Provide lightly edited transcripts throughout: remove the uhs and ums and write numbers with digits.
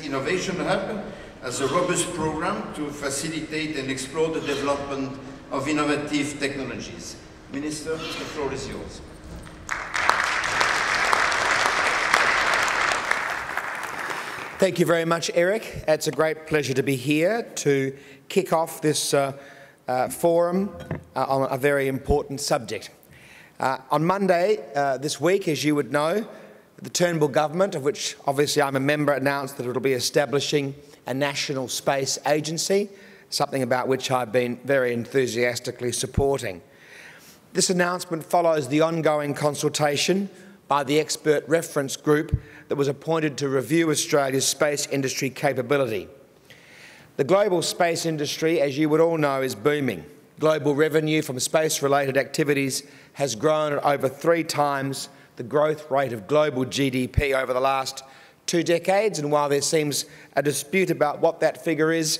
Innovation Hub as a robust program to facilitate and explore the development of innovative technologies. Minister, the floor is yours. Thank you very much, Eric. It's a great pleasure to be here to kick off this forum on a very important subject. On Monday this week, as you would know, the Turnbull government, of which obviously I'm a member, announced that it will be establishing a national space agency, something about which I've been very enthusiastically supporting. This announcement follows the ongoing consultation by the expert reference group that was appointed to review Australia's space industry capability. The global space industry, as you would all know, is booming. Global revenue from space-related activities has grown at over 3 times the growth rate of global GDP over the last 2 decades, and while there seems a dispute about what that figure is,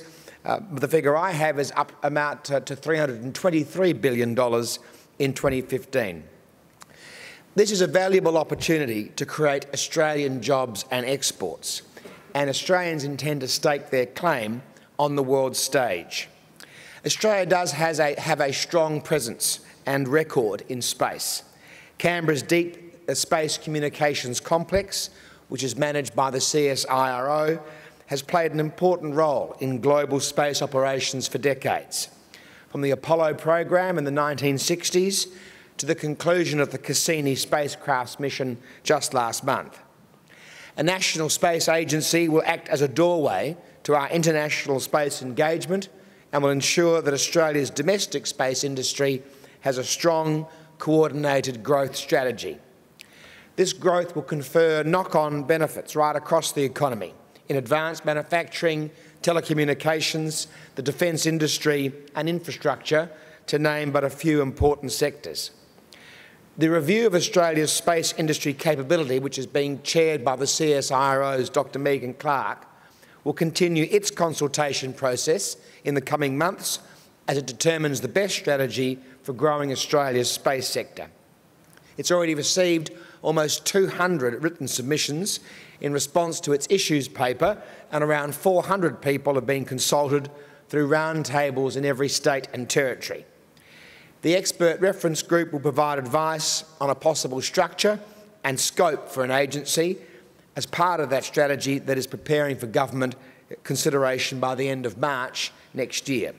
the figure I have is amount to $323 billion in 2015. This is a valuable opportunity to create Australian jobs and exports, and Australians intend to stake their claim on the world stage. Australia does have a strong presence and record in space. Canberra's deep space communications complex, which is managed by the CSIRO, has played an important role in global space operations for decades. From the Apollo program in the 1960s to the conclusion of the Cassini spacecraft's mission just last month. A national space agency will act as a doorway to our international space engagement and will ensure that Australia's domestic space industry has a strong, coordinated growth strategy. This growth will confer knock-on benefits right across the economy in advanced manufacturing, telecommunications, the defence industry and infrastructure, to name but a few important sectors. The review of Australia's space industry capability, which is being chaired by the CSIRO's Dr. Megan Clark, will continue its consultation process in the coming months as it determines the best strategy for growing Australia's space sector. It's already received almost 200 written submissions in response to its issues paper, and around 400 people have been consulted through roundtables in every state and territory. The expert reference group will provide advice on a possible structure and scope for an agency as part of that strategy that is preparing for government consideration by the end of March next year.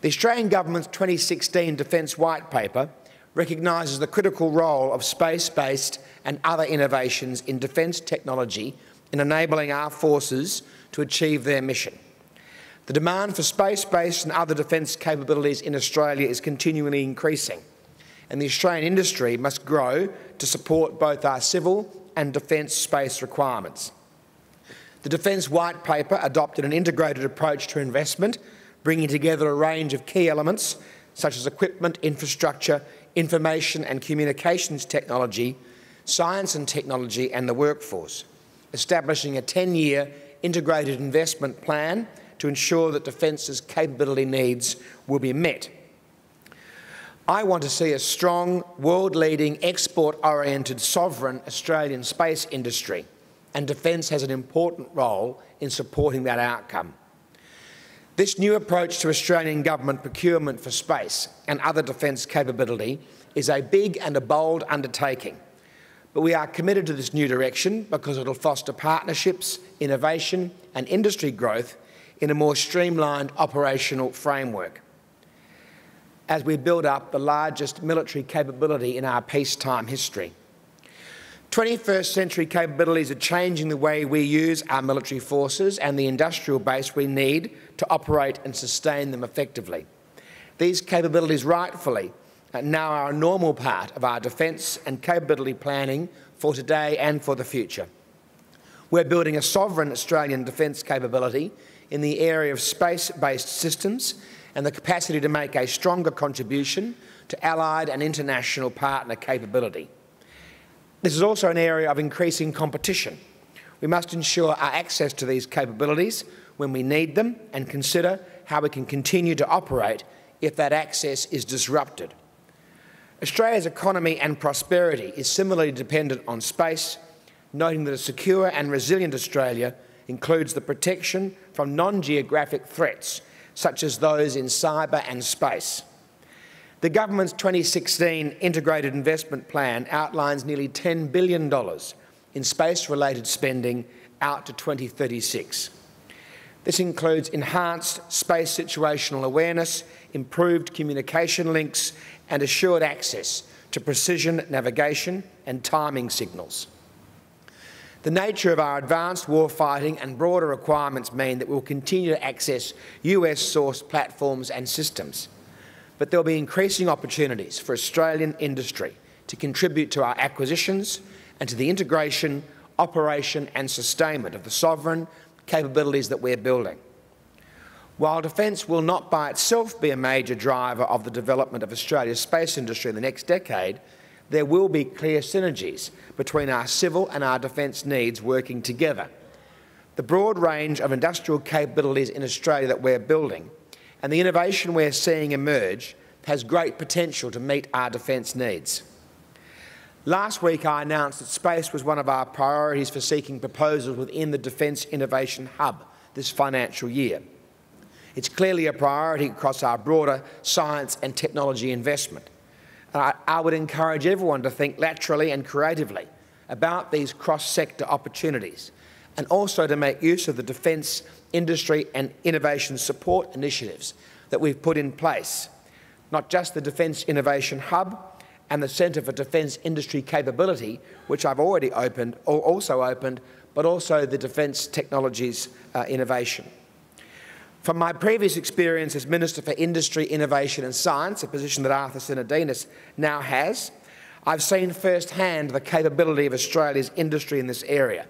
The Australian Government's 2016 Defence White Paper recognises the critical role of space-based and other innovations in defence technology in enabling our forces to achieve their mission. The demand for space-based and other defence capabilities in Australia is continually increasing, and the Australian industry must grow to support both our civil and defence space requirements. The Defence White Paper adopted an integrated approach to investment, bringing together a range of key elements such as equipment, infrastructure, information and communications technology, science and technology and the workforce, establishing a 10-year integrated investment plan to ensure that Defence's capability needs will be met. I want to see a strong, world-leading, export-oriented, sovereign Australian space industry, and Defence has an important role in supporting that outcome. This new approach to Australian government procurement for space and other defence capability is a big and a bold undertaking, but we are committed to this new direction because it will foster partnerships, innovation and industry growth in a more streamlined operational framework as we build up the largest military capability in our peacetime history. 21st century capabilities are changing the way we use our military forces and the industrial base we need to operate and sustain them effectively. These capabilities rightfully now are a normal part of our defence and capability planning for today and for the future. We're building a sovereign Australian defence capability in the area of space-based systems and the capacity to make a stronger contribution to allied and international partner capability. This is also an area of increasing competition. We must ensure our access to these capabilities when we need them and consider how we can continue to operate if that access is disrupted. Australia's economy and prosperity is similarly dependent on space, noting that a secure and resilient Australia includes the protection from non-geographic threats, such as those in cyber and space. The government's 2016 Integrated Investment Plan outlines nearly $10 billion in space-related spending out to 2036. This includes enhanced space situational awareness, improved communication links, and assured access to precision navigation and timing signals. The nature of our advanced warfighting and broader requirements mean that we will continue to access US-sourced platforms and systems, but there will be increasing opportunities for Australian industry to contribute to our acquisitions and to the integration, operation and sustainment of the sovereign capabilities that we're building. While defence will not by itself be a major driver of the development of Australia's space industry in the next decade, there will be clear synergies between our civil and our defence needs working together. The broad range of industrial capabilities in Australia that we're building and the innovation we're seeing emerge has great potential to meet our defence needs. Last week I announced that space was one of our priorities for seeking proposals within the Defence Innovation Hub this financial year. It's clearly a priority across our broader science and technology investment. And I would encourage everyone to think laterally and creatively about these cross-sector opportunities and also to make use of the defence industry and innovation support initiatives that we've put in place. Not just the Defence Innovation Hub and the Centre for Defence Industry Capability, which I've already opened, but also the Defence Technologies Innovation. From my previous experience as Minister for Industry, Innovation and Science, a position that Arthur Sinodinos now has, I've seen firsthand the capability of Australia's industry in this area,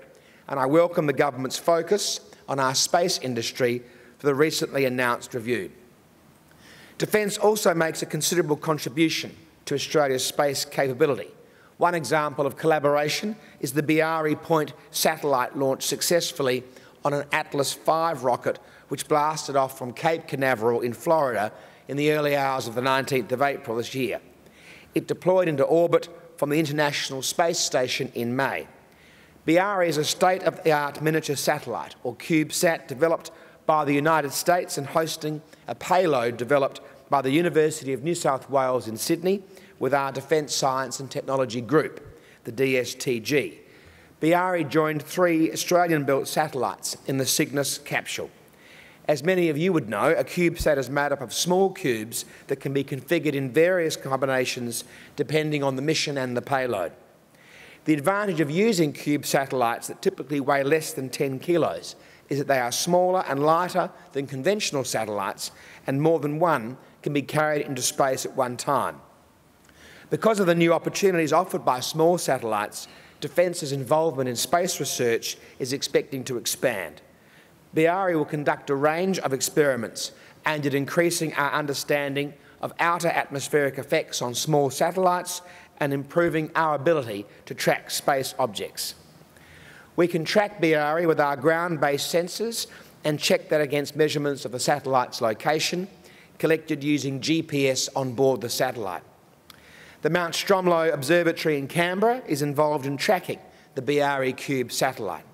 and I welcome the government's focus on our space industry for the recently announced review. Defence also makes a considerable contribution to Australia's space capability. One example of collaboration is the Biari Point satellite launched successfully on an Atlas V rocket which blasted off from Cape Canaveral in Florida in the early hours of the 19th of April this year. It deployed into orbit from the International Space Station in May. Biari is a state-of-the-art miniature satellite, or CubeSat, developed by the United States and hosting a payload developed by the University of New South Wales in Sydney with our Defence Science and Technology Group, the DSTG. Biari joined 3 Australian-built satellites in the Cygnus capsule. As many of you would know, a CubeSat is made up of small cubes that can be configured in various combinations depending on the mission and the payload. The advantage of using cube satellites that typically weigh less than 10 kilos is that they are smaller and lighter than conventional satellites, and more than one can be carried into space at one time. Because of the new opportunities offered by small satellites, Defence's involvement in space research is expecting to expand. Biari will conduct a range of experiments aimed at increasing our understanding of outer atmospheric effects on small satellites and improving our ability to track space objects. We can track Biari with our ground-based sensors and check that against measurements of the satellite's location, collected using GPS on board the satellite. The Mount Stromlo Observatory in Canberra is involved in tracking the Biari Cube satellite.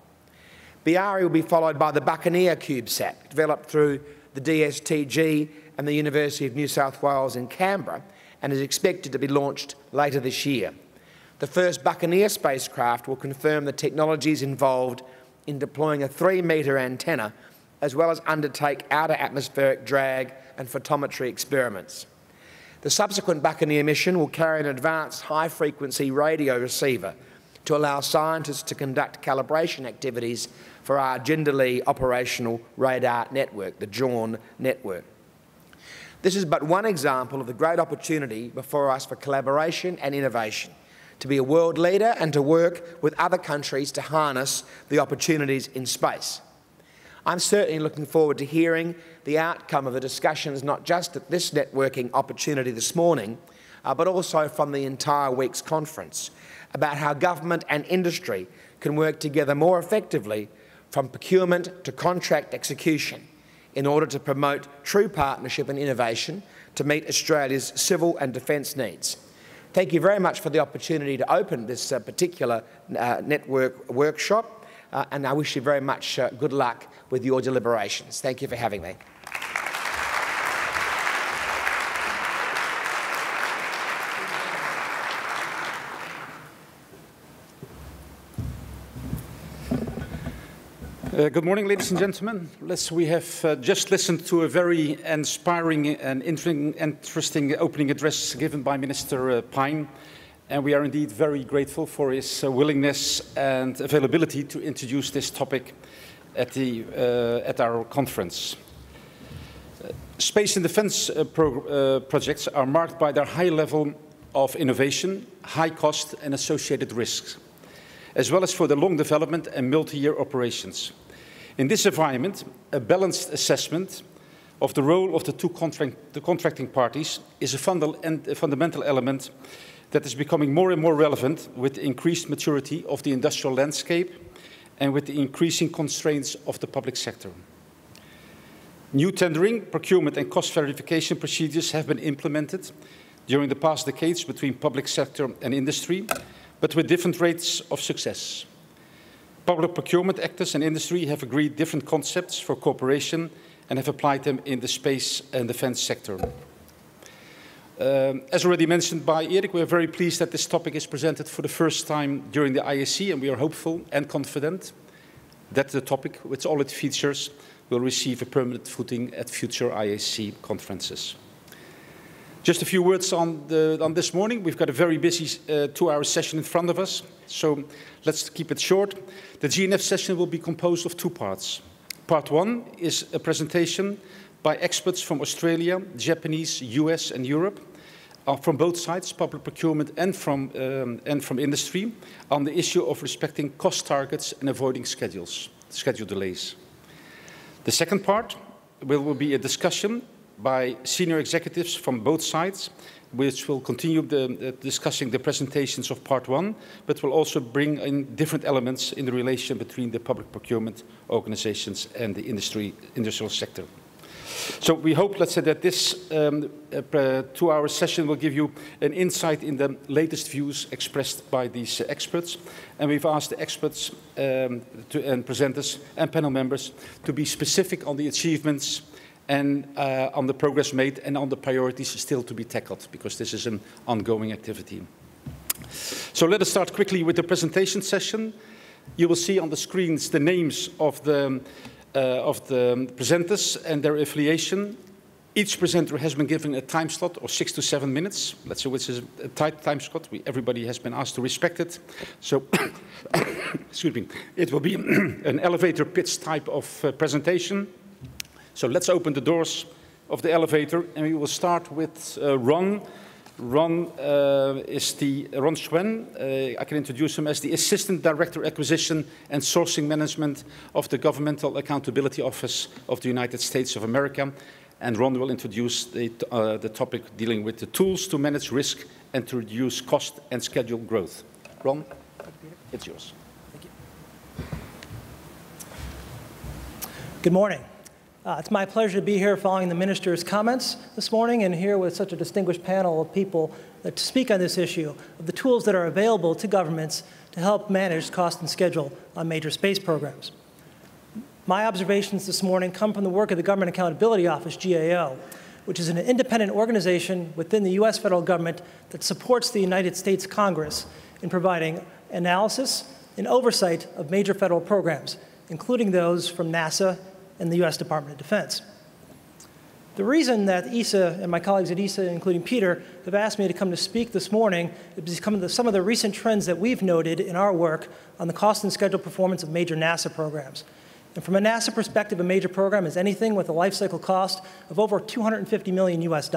Biari will be followed by the Buccaneer CubeSat, developed through the DSTG and the University of New South Wales in Canberra, and is expected to be launched later this year. The first Buccaneer spacecraft will confirm the technologies involved in deploying a 3-metre antenna, as well as undertake outer atmospheric drag and photometry experiments. The subsequent Buccaneer mission will carry an advanced high-frequency radio receiver to allow scientists to conduct calibration activities for our Jindalee operational radar network, the JORN network. This is but one example of the great opportunity before us for collaboration and innovation, to be a world leader and to work with other countries to harness the opportunities in space. I'm certainly looking forward to hearing the outcome of the discussions, not just at this networking opportunity this morning, but also from the entire week's conference, about how government and industry can work together more effectively from procurement to contract execution in order to promote true partnership and innovation to meet Australia's civil and defence needs. Thank you very much for the opportunity to open this particular network workshop. and I wish you very much good luck with your deliberations. Thank you for having me. Good morning, ladies and gentlemen. We have just listened to a very inspiring and interesting opening address given by Minister Pine, and we are indeed very grateful for his willingness and availability to introduce this topic at our conference. Space and defense projects are marked by their high level of innovation, high cost and associated risks, as well as for the long development and multi-year operations. In this environment, a balanced assessment of the role of the contracting parties is a fundamental element that is becoming more and more relevant with the increased maturity of the industrial landscape and with the increasing constraints of the public sector. New tendering, procurement and cost verification procedures have been implemented during the past decades between public sector and industry, but with different rates of success. Public procurement actors and industry have agreed different concepts for cooperation and have applied them in the space and defense sector. As already mentioned by Erik, we are very pleased that this topic is presented for the first time during the IAC, and we are hopeful and confident that the topic, with all its features, will receive a permanent footing at future IAC conferences. Just a few words on this morning. We've got a very busy 2-hour session in front of us, so let's keep it short. The GNF session will be composed of 2 parts. Part 1 is a presentation by experts from Australia, Japanese, US and Europe, from both sides, public procurement and from industry, on the issue of respecting cost targets and avoiding schedule delays. The second part will be a discussion by senior executives from both sides, which will continue discussing the presentations of part 1, but will also bring in different elements in the relation between the public procurement organizations and the industrial sector. So we hope, let's say, that this 2-hour session will give you an insight in the latest views expressed by these experts. And we've asked the experts and presenters and panel members to be specific on the achievements and on the progress made and on the priorities still to be tackled, because this is an ongoing activity. So let us start quickly with the presentation session. You will see on the screens the names of the presenters and their affiliation. Each presenter has been given a time slot of 6 to 7 minutes, let's say, which is a tight time slot. Everybody has been asked to respect it. So, excuse me, it will be an elevator pitch type of presentation. So let's open the doors of the elevator, and we will start with Ron. Ron Schwen. I can introduce him as the Assistant Director Acquisition and Sourcing Management of the Governmental Accountability Office of the United States of America. And Ron will introduce the topic dealing with the tools to manage risk and to reduce cost and schedule growth. Ron, it's yours. Thank you. Good morning. It's my pleasure to be here following the Minister's comments this morning and here with such a distinguished panel of people to speak on this issue of the tools that are available to governments to help manage cost and schedule on major space programs. My observations this morning come from the work of the Government Accountability Office, GAO, which is an independent organization within the U.S. federal government that supports the United States Congress in providing analysis and oversight of major federal programs, including those from NASA and the U.S. Department of Defense. The reason that ESA and my colleagues at ESA, including Peter, have asked me to come to speak this morning is because of some of the recent trends that we've noted in our work on the cost and schedule performance of major NASA programs. And from a NASA perspective, a major program is anything with a life cycle cost of over $250 million US.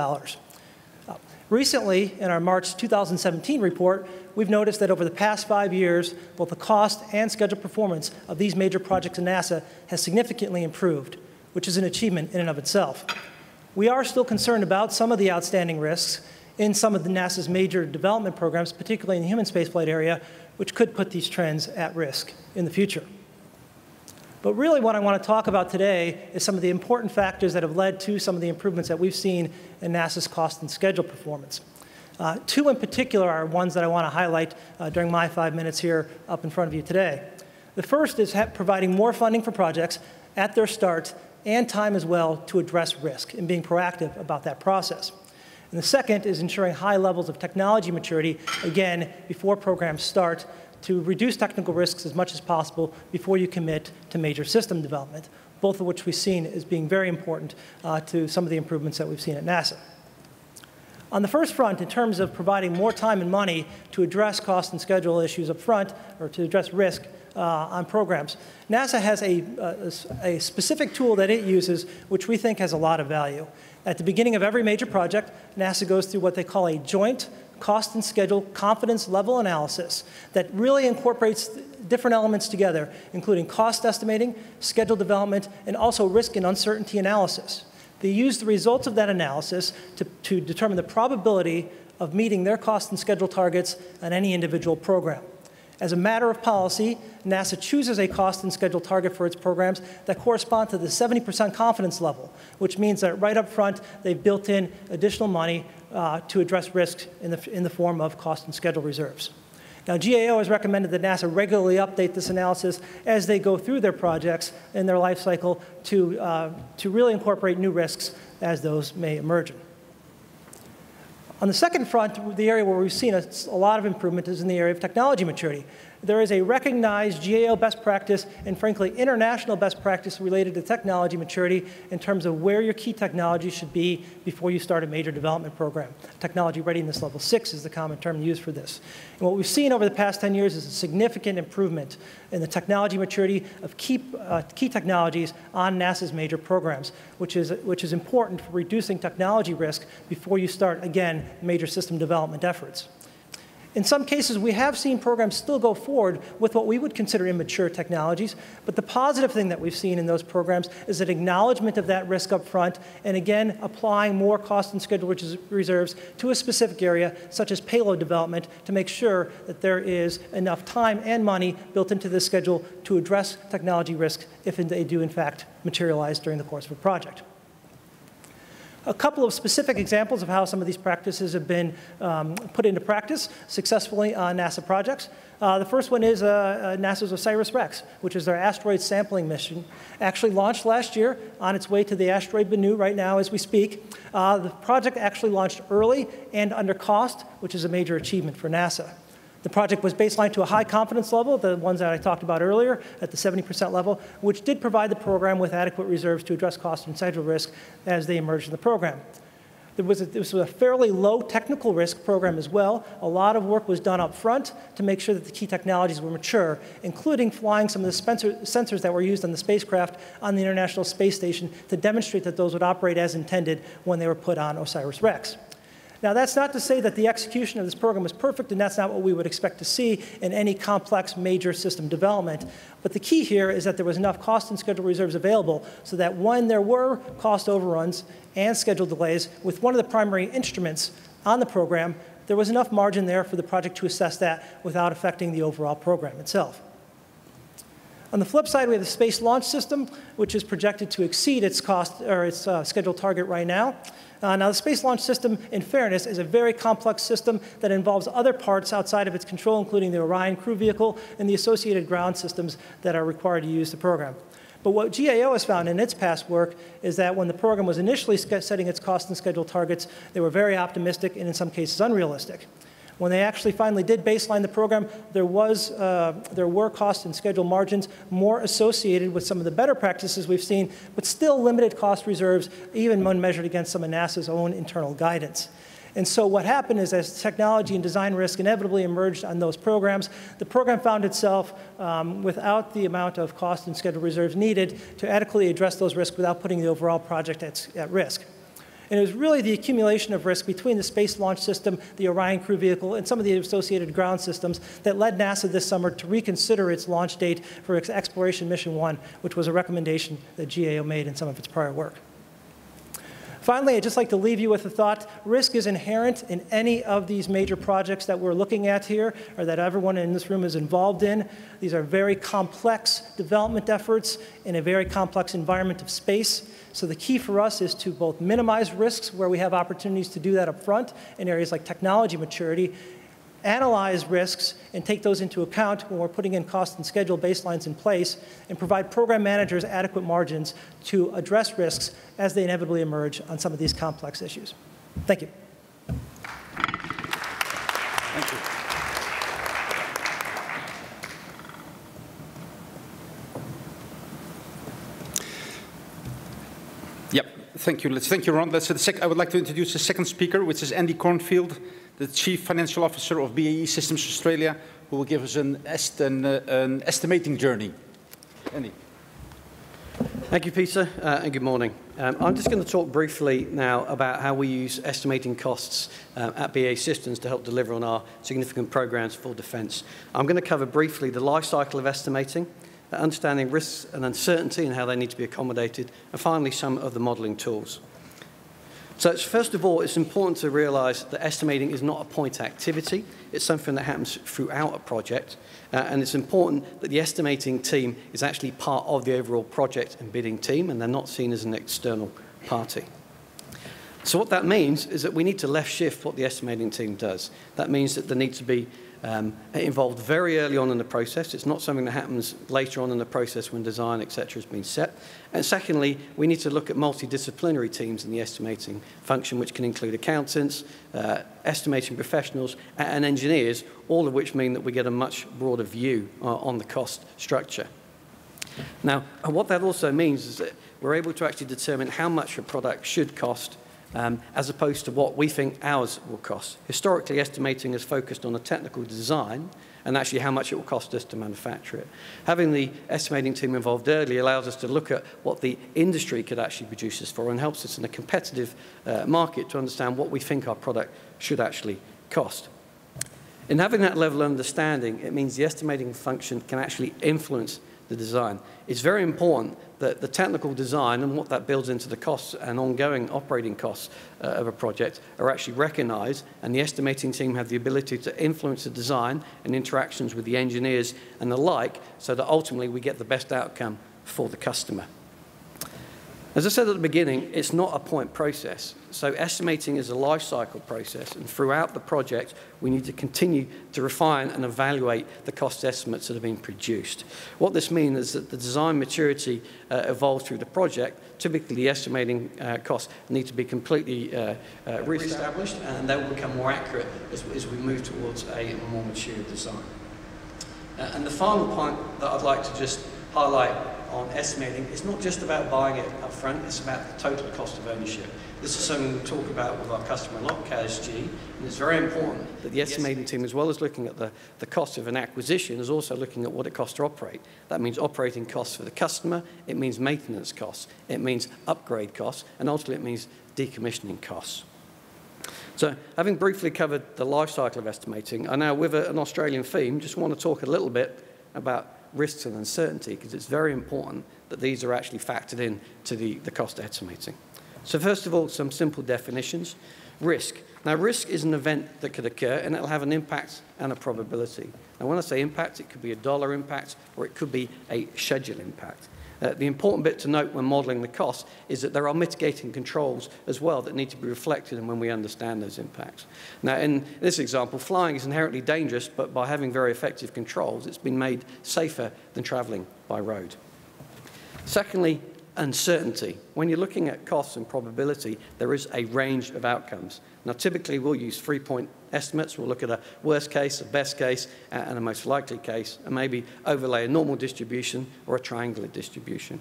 Recently, in our March 2017 report, we've noticed that over the past 5 years, both the cost and schedule performance of these major projects in NASA has significantly improved, which is an achievement in and of itself. We are still concerned about some of the outstanding risks in some of the NASA's major development programs, particularly in the human spaceflight area, which could put these trends at risk in the future. But really what I want to talk about today is some of the important factors that have led to some of the improvements that we've seen in NASA's cost and schedule performance. 2 in particular are ones that I want to highlight during my 5 minutes here up in front of you today. The first is providing more funding for projects at their start and time as well to address risk and being proactive about that process. And the second is ensuring high levels of technology maturity, again, before programs start, to reduce technical risks as much as possible before you commit to major system development, both of which we've seen as being very important to some of the improvements that we've seen at NASA. On the first front, in terms of providing more time and money to address cost and schedule issues up front, or to address risk on programs, NASA has a specific tool that it uses which we think has a lot of value. At the beginning of every major project, NASA goes through what they call a joint cost and schedule confidence level analysis that really incorporates different elements together, including cost estimating, schedule development, and also risk and uncertainty analysis. They use the results of that analysis to determine the probability of meeting their cost and schedule targets on any individual program. As a matter of policy, NASA chooses a cost and schedule target for its programs that correspond to the 70% confidence level, which means that right up front, they've built in additional money to address risks in the form of cost and schedule reserves. Now, GAO has recommended that NASA regularly update this analysis as they go through their projects in their life cycle to really incorporate new risks as those may emerge. On the second front, the area where we've seen a lot of improvement is in the area of technology maturity. There is a recognized GAO best practice and, frankly, international best practice related to technology maturity in terms of where your key technology should be before you start a major development program. Technology readiness level 6 is the common term used for this. And what we've seen over the past 10 years is a significant improvement in the technology maturity of key technologies on NASA's major programs, which is important for reducing technology risk before you start, again, major system development efforts. In some cases, we have seen programs still go forward with what we would consider immature technologies, but the positive thing that we've seen in those programs is an acknowledgement of that risk up front, and again, applying more cost and schedule reserves to a specific area, such as payload development, to make sure that there is enough time and money built into the schedule to address technology risk if they do, in fact, materialize during the course of a project. A couple of specific examples of how some of these practices have been put into practice successfully on NASA projects. The first one is NASA's OSIRIS-REx, which is their asteroid sampling mission, actually launched last year on its way to the asteroid Bennu right now as we speak. The project actually launched early and under cost, which is a major achievement for NASA. The project was baselined to a high confidence level, the ones that I talked about earlier, at the 70% level, which did provide the program with adequate reserves to address cost and schedule risk as they emerged in the program. This was a fairly low technical risk program as well. A lot of work was done up front to make sure that the key technologies were mature, including flying some of the sensors that were used on the spacecraft on the International Space Station to demonstrate that those would operate as intended when they were put on OSIRIS-REx. Now, that's not to say that the execution of this program was perfect, and that's not what we would expect to see in any complex major system development. But the key here is that there was enough cost and schedule reserves available so that when there were cost overruns and schedule delays with one of the primary instruments on the program, there was enough margin there for the project to assess that without affecting the overall program itself. On the flip side, we have the Space Launch System, which is projected to exceed its cost or its schedule target right now. Now, the Space Launch System, in fairness, is a very complex system that involves other parts outside of its control, including the Orion crew vehicle and the associated ground systems that are required to use the program. But what GAO has found in its past work is that when the program was initially setting its cost and schedule targets, they were very optimistic and in some cases unrealistic. When they actually finally did baseline the program, there were cost and schedule margins more associated with some of the better practices we've seen, but still limited cost reserves, even when measured against some of NASA's own internal guidance. And so what happened is as technology and design risk inevitably emerged on those programs, the program found itself without the amount of cost and schedule reserves needed to adequately address those risks without putting the overall project at risk. And it was really the accumulation of risk between the Space Launch System, the Orion crew vehicle, and some of the associated ground systems that led NASA this summer to reconsider its launch date for its Exploration Mission 1, which was a recommendation that GAO made in some of its prior work. Finally, I'd just like to leave you with the thought, risk is inherent in any of these major projects that we're looking at here, or that everyone in this room is involved in. These are very complex development efforts in a very complex environment of space. So the key for us is to both minimize risks where we have opportunities to do that up front in areas like technology maturity, analyze risks and take those into account when we're putting in cost and schedule baselines in place, and provide program managers adequate margins to address risks as they inevitably emerge on some of these complex issues. Thank you. Thank you. Yep, thank you. Thank you, Ron. I would like to introduce the second speaker, which is Andy Cornfield, the Chief Financial Officer of BAE Systems Australia, who will give us an estimating journey. Andy. Thank you, Peter, and good morning. I'm just going to talk briefly now about how we use estimating costs at BAE Systems to help deliver on our significant programs for defence. I'm going to cover briefly the life cycle of estimating, understanding risks and uncertainty and how they need to be accommodated, and finally some of the modelling tools. So first of all, it's important to realise that estimating is not a point activity. It's something that happens throughout a project. And it's important that the estimating team is actually part of the overall project and bidding team, and they're not seen as an external party. So what that means is that we need to left shift what the estimating team does. That means that there needs to be involved very early on in the process. It's not something that happens later on in the process when design, etc., has been set. And secondly, we need to look at multidisciplinary teams in the estimating function, which can include accountants, estimating professionals, and engineers, all of which mean that we get a much broader view on the cost structure. Now, what that also means is that we're able to actually determine how much a product should cost as opposed to what we think ours will cost. Historically, estimating is focused on a technical design and actually how much it will cost us to manufacture it. Having the estimating team involved early allows us to look at what the industry could actually produce us for and helps us in a competitive market to understand what we think our product should actually cost. In having that level of understanding, it means the estimating function can actually influence the design. It's very important that the technical design and what that builds into the costs and ongoing operating costs of a project are actually recognised, and the estimating team have the ability to influence the design and interactions with the engineers and the like, so that ultimately we get the best outcome for the customer. As I said at the beginning, it's not a point process. So estimating is a life cycle process, and throughout the project, we need to continue to refine and evaluate the cost estimates that have been produced. What this means is that the design maturity evolves through the project. Typically, the estimating costs need to be completely re-established, and they will become more accurate as we move towards a more mature design. And the final point that I'd like to just highlight on estimating, it's not just about buying it up front, it's about the total cost of ownership. This is something we talk about with our customer a lot, KSG, and it's very important that the estimating team, as well as looking at the cost of an acquisition, is also looking at what it costs to operate. That means operating costs for the customer, it means maintenance costs, it means upgrade costs, and ultimately it means decommissioning costs. So, having briefly covered the life cycle of estimating, I now, with an Australian theme, just want to talk a little bit about risks and uncertainty, because it's very important that these are actually factored in to the cost estimating. So first of all, some simple definitions. Risk. Now, risk is an event that could occur, and it'll have an impact and a probability. Now, when I say impact, it could be a dollar impact, or it could be a schedule impact. The important bit to note when modelling the cost is that there are mitigating controls as well that need to be reflected in when we understand those impacts. Now, in this example, flying is inherently dangerous, but by having very effective controls, it's been made safer than travelling by road. Secondly, uncertainty. When you're looking at costs and probability, there is a range of outcomes. Now, typically, we'll use three-point estimates. We'll look at a worst case, a best case, and a most likely case, and maybe overlay a normal distribution or a triangular distribution.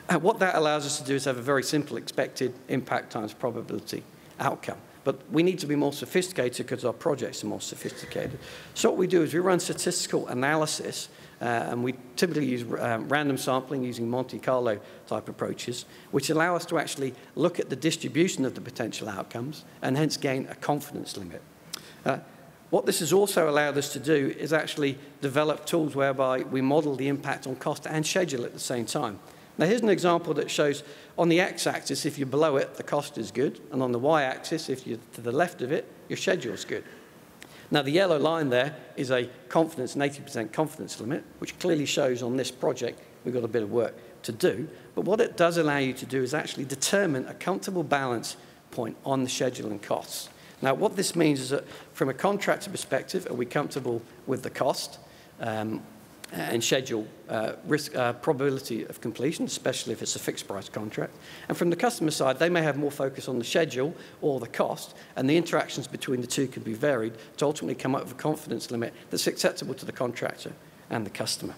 What that allows us to do is have a very simple expected impact times probability outcome. But we need to be more sophisticated because our projects are more sophisticated. So what we do is we run statistical analysis, and we typically use random sampling using Monte Carlo type approaches, which allow us to actually look at the distribution of the potential outcomes and hence gain a confidence limit. What this has also allowed us to do is actually develop tools whereby we model the impact on cost and schedule at the same time. Now, here's an example that shows on the x-axis, if you're below it, the cost is good, and on the y-axis, if you're to the left of it, your schedule is good. Now, the yellow line there is a confidence, an 80% confidence limit, which clearly shows on this project we've got a bit of work to do. But what it does allow you to do is actually determine a comfortable balance point on the schedule and costs. Now, what this means is that from a contractor perspective, are we comfortable with the cost and schedule, risk, probability of completion, especially if it's a fixed price contract. And from the customer side, they may have more focus on the schedule or the cost, and the interactions between the two can be varied to ultimately come up with a confidence limit that's acceptable to the contractor and the customer.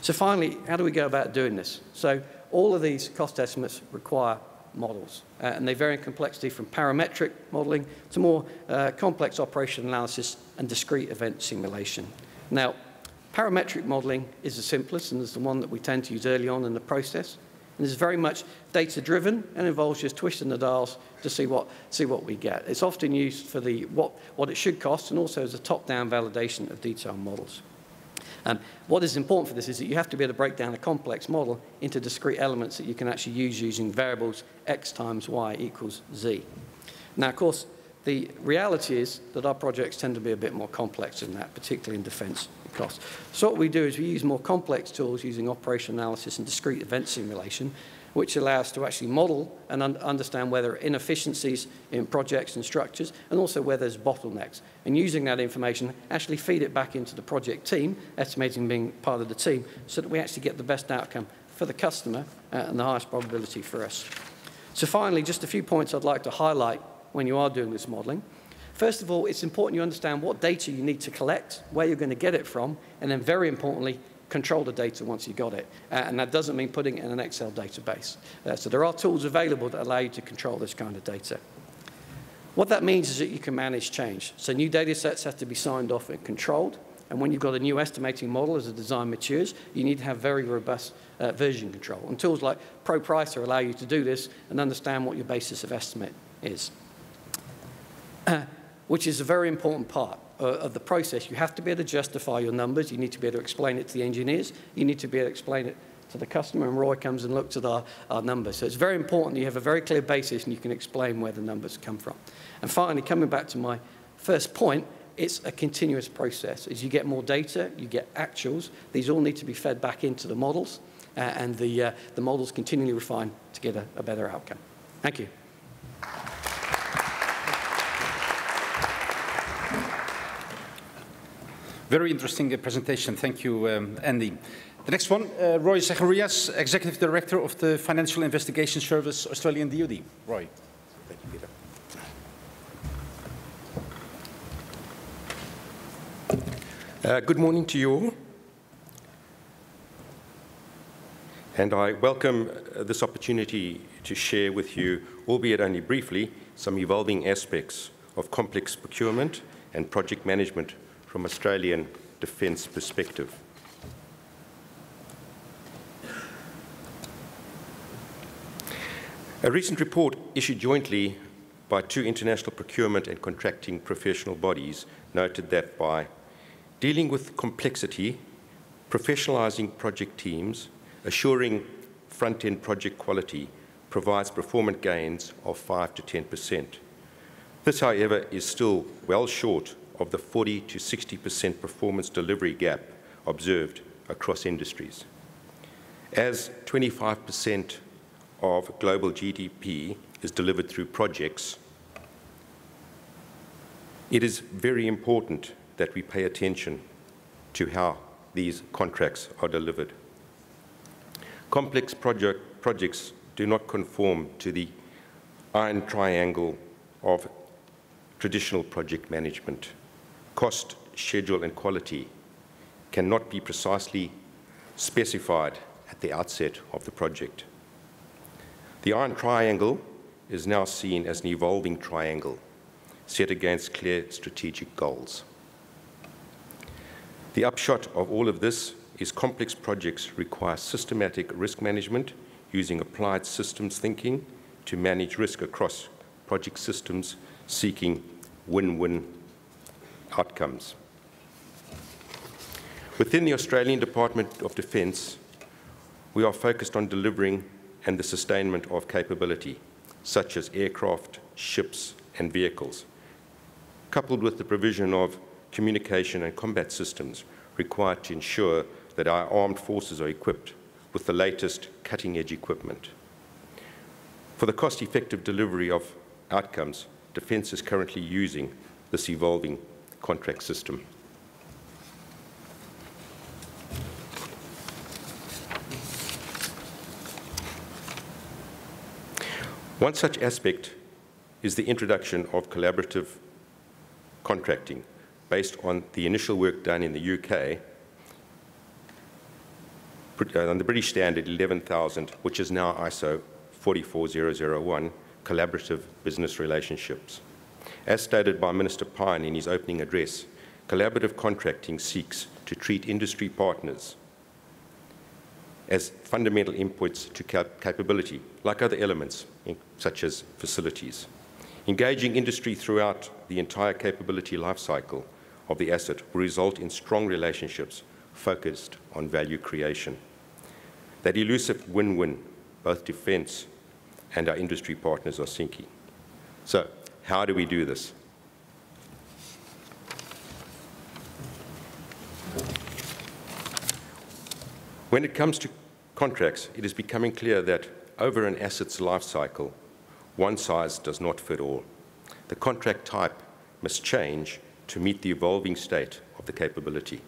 So finally, how do we go about doing this? So all of these cost estimates require models, and they vary in complexity from parametric modeling to more complex operational analysis and discrete event simulation. Now, parametric modeling is the simplest and is the one that we tend to use early on in the process. And it's very much data-driven and involves just twisting the dials to see what we get. It's often used for the what it should cost and also as a top-down validation of detailed models. What is important for this is that you have to be able to break down a complex model into discrete elements that you can actually use using variables x times y equals z. Now, of course, the reality is that our projects tend to be a bit more complex than that, particularly in defence and cost. So what we do is we use more complex tools using operational analysis and discrete event simulation, which allows us to actually model and understand where there are inefficiencies in projects and structures, and also where there's bottlenecks. And using that information, actually feed it back into the project team, estimating being part of the team, so that we actually get the best outcome for the customer and the highest probability for us. So finally, just a few points I'd like to highlight when you are doing this modelling. First of all, it's important you understand what data you need to collect, where you're going to get it from, and then very importantly, control the data once you got it. And that doesn't mean putting it in an Excel database. So there are tools available that allow you to control this kind of data. What that means is that you can manage change. So new data sets have to be signed off and controlled. And when you've got a new estimating model as the design matures, you need to have very robust version control. And tools like ProPricer allow you to do this and understand what your basis of estimate is. Which is a very important part of the process. You have to be able to justify your numbers. You need to be able to explain it to the engineers. You need to be able to explain it to the customer, and Roy comes and looks at our numbers. So it's very important that you have a very clear basis and you can explain where the numbers come from. And finally, coming back to my first point, it's a continuous process. As you get more data, you get actuals. These all need to be fed back into the models, and the models continually refine to get a better outcome. Thank you. Very interesting presentation. Thank you, Andy. The next one, Roy Zacharias, Executive Director of the Financial Investigation Service, Australian DoD. Roy. Thank you, Peter. Good morning to you all. And I welcome this opportunity to share with you, albeit only briefly, some evolving aspects of complex procurement and project management from Australian defence perspective. A recent report issued jointly by two international procurement and contracting professional bodies noted that by dealing with complexity, professionalising project teams, assuring front-end project quality provides performance gains of 5 to 10%. This, however, is still well short of the 40 to 60% performance delivery gap observed across industries. As 25% of global GDP is delivered through projects, it is very important that we pay attention to how these contracts are delivered. Complex projects do not conform to the iron triangle of traditional project management. Cost, schedule, and quality cannot be precisely specified at the outset of the project. The iron triangle is now seen as an evolving triangle set against clear strategic goals. The upshot of all of this is complex projects require systematic risk management using applied systems thinking to manage risk across project systems seeking win-win outcomes. Within the Australian Department of Defence, we are focused on delivering and the sustainment of capability, such as aircraft, ships, and vehicles, coupled with the provision of communication and combat systems required to ensure that our armed forces are equipped with the latest cutting-edge equipment. For the cost-effective delivery of outcomes, Defence is currently using this evolving contract system. One such aspect is the introduction of collaborative contracting based on the initial work done in the UK on the British standard 11,000, which is now ISO 44001, collaborative business relationships. As stated by Minister Pine in his opening address, collaborative contracting seeks to treat industry partners as fundamental inputs to capability, like other elements, such as facilities. Engaging industry throughout the entire capability lifecycle of the asset will result in strong relationships focused on value creation. That elusive win-win, both defence and our industry partners are seeking. So, how do we do this? When it comes to contracts, it is becoming clear that over an asset's life cycle, one size does not fit all. The contract type must change to meet the evolving state of the capability.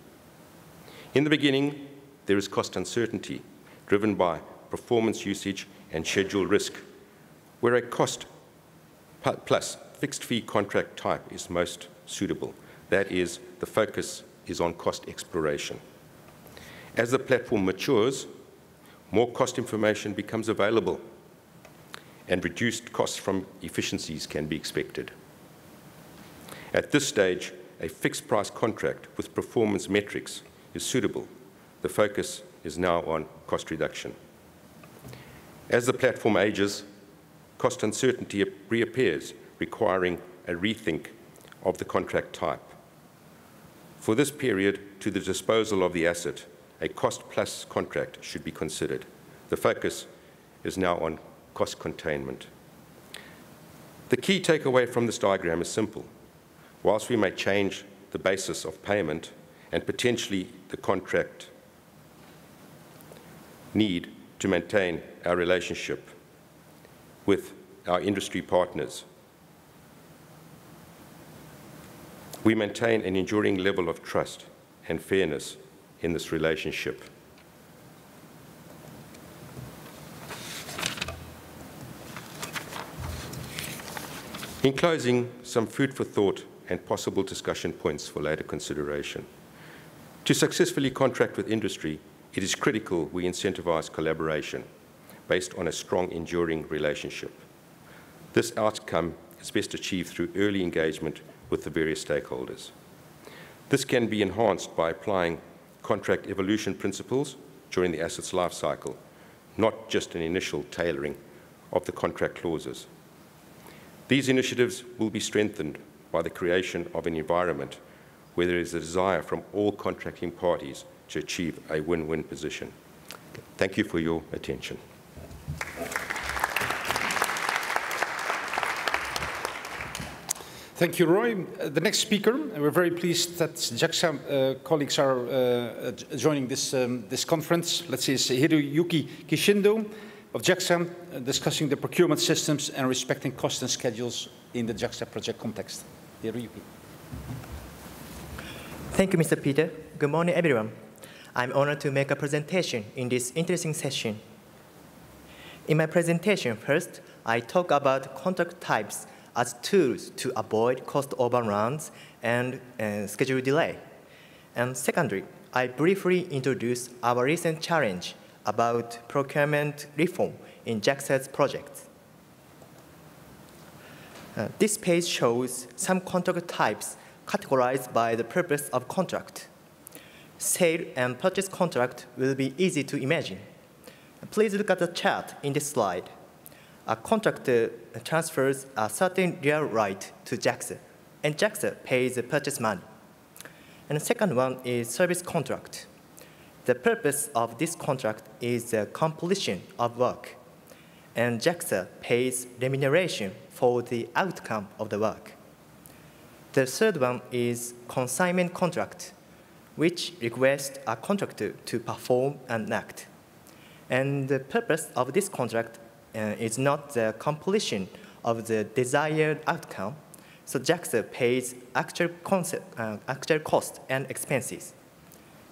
In the beginning, there is cost uncertainty, driven by performance usage and schedule risk, where a cost plus fixed fee contract type is most suitable. That is, the focus is on cost exploration. As the platform matures, more cost information becomes available, and reduced costs from efficiencies can be expected. At this stage, a fixed price contract with performance metrics is suitable. The focus is now on cost reduction. As the platform ages, cost uncertainty reappears, requiring a rethink of the contract type. For this period, to the disposal of the asset, a cost-plus contract should be considered. The focus is now on cost containment. The key takeaway from this diagram is simple. Whilst we may change the basis of payment and potentially the contract need to maintain our relationship with our industry partners, we maintain an enduring level of trust and fairness in this relationship. In closing, some food for thought and possible discussion points for later consideration. To successfully contract with industry, it is critical we incentivize collaboration based on a strong, enduring relationship. This outcome is best achieved through early engagement with the various stakeholders. This can be enhanced by applying contract evolution principles during the asset's life cycle, not just an initial tailoring of the contract clauses. These initiatives will be strengthened by the creation of an environment where there is a desire from all contracting parties to achieve a win-win position. Thank you for your attention. Thank you, Roy. The next speaker, and we're very pleased that JAXA colleagues are joining this conference. Let's see, is Hiroyuki Kishindo of JAXA, discussing the procurement systems and respecting costs and schedules in the JAXA project context. Hiroyuki. Thank you, Mr. Peter. Good morning, everyone. I'm honored to make a presentation in this interesting session. In my presentation, first, I talk about contract types as tools to avoid cost overruns and schedule delay. And secondly, I briefly introduce our recent challenge about procurement reform in JAXA's projects. This page shows some contract types categorized by the purpose of contract. Sale and purchase contract will be easy to imagine. Please look at the chart in this slide. A contractor transfers a certain real right to JAXA, and JAXA pays the purchase money. And the second one is service contract. The purpose of this contract is the completion of work, and JAXA pays remuneration for the outcome of the work. The third one is consignment contract, which requests a contractor to perform an act. And the purpose of this contract is not the completion of the desired outcome, so JAXA pays actual cost and expenses.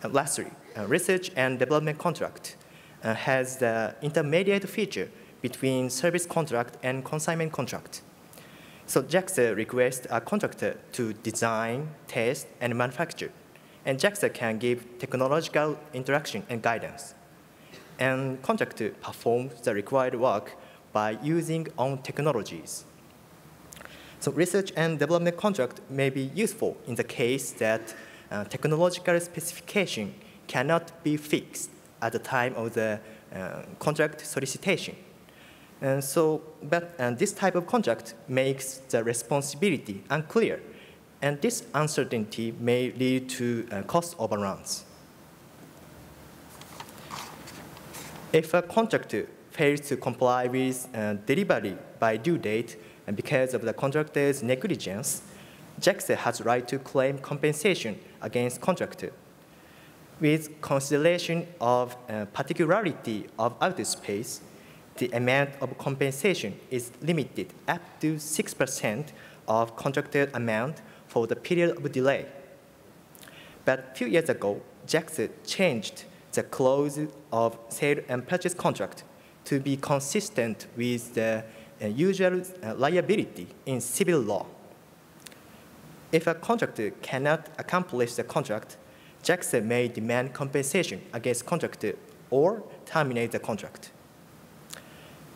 And lastly, research and development contract has the intermediate feature between service contract and consignment contract. So JAXA requests a contractor to design, test, and manufacture, and JAXA can give technological interaction and guidance. And contractor performs the required work by using own technologies. So research and development contract may be useful in the case that technological specification cannot be fixed at the time of the contract solicitation. And so, this type of contract makes the responsibility unclear, and this uncertainty may lead to cost overruns. If a contractor fails to comply with delivery by due date and because of the contractor's negligence, JAXA has the right to claim compensation against contractor. With consideration of particularity of outer space, the amount of compensation is limited up to 6% of contracted amount for the period of delay. But a few years ago, JAXA changed the clause of sale and purchase contract to be consistent with the usual liability in civil law. If a contractor cannot accomplish the contract, JAXA may demand compensation against contractor or terminate the contract.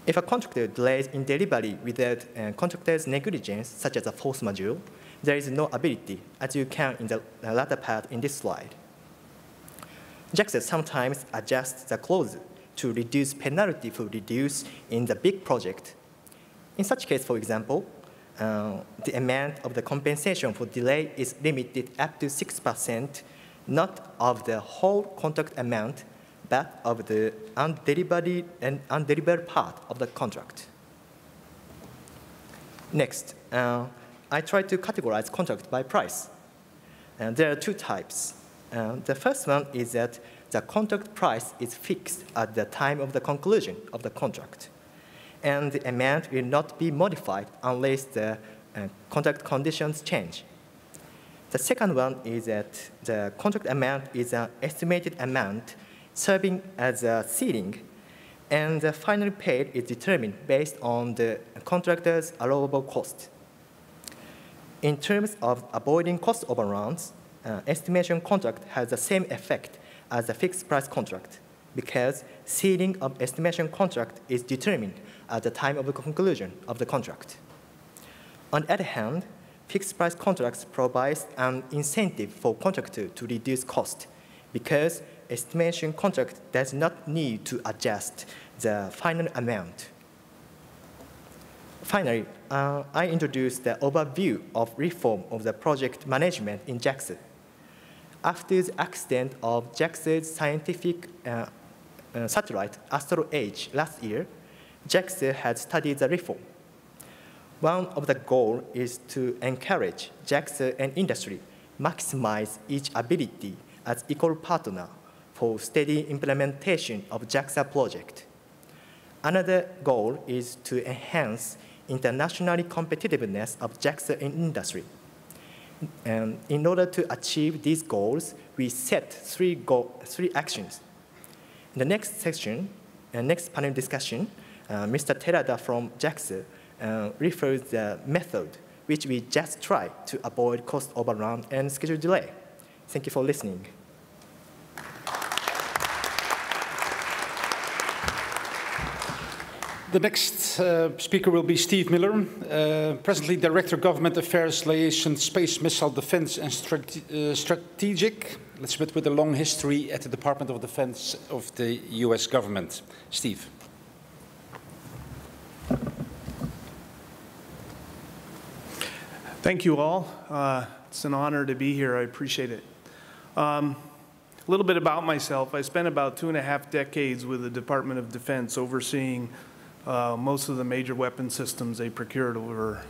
If a contractor delays in delivery without contractor's negligence, such as a force majeure, there is no ability, as you can in the latter part in this slide. JAXA sometimes adjusts the clause to reduce penalty for reduce in the big project. In such case, for example, the amount of the compensation for delay is limited up to 6%, not of the whole contract amount, but of the undelivered part of the contract. Next, I try to categorize contract by price. And there are two types. The first one is that the contract price is fixed at the time of the conclusion of the contract, and the amount will not be modified unless the contract conditions change. The second one is that the contract amount is an estimated amount serving as a ceiling, and the final paid is determined based on the contractor's allowable cost. In terms of avoiding cost overruns, estimation contract has the same effect as a fixed price contract because ceiling of estimation contract is determined at the time of the conclusion of the contract. On the other hand, fixed price contracts provide an incentive for contractor to reduce cost because estimation contract does not need to adjust the final amount. Finally, I introduce the overview of reform of the project management in JAXA. After the accident of JAXA's scientific satellite, Astro H, last year, JAXA had studied the reform. One of the goals is to encourage JAXA and industry maximize each ability as equal partner for steady implementation of JAXA project. Another goal is to enhance internationally competitiveness of JAXA in industry. And in order to achieve these goals, we set three actions. In the next section, next panel discussion, Mr. Terada from JAXA refers the method which we just try to avoid cost overrun and schedule delay. Thank you for listening. The next speaker will be Steve Miller, presently Director of Government Affairs, Liaison, Space, Missile Defense and Strategic. Let's admit with a long history at the Department of Defense of the US government. Steve. Thank you all. It's an honor to be here. I appreciate it. A little bit about myself. I spent about 2.5 decades with the Department of Defense overseeing most of the major weapon systems they procured over,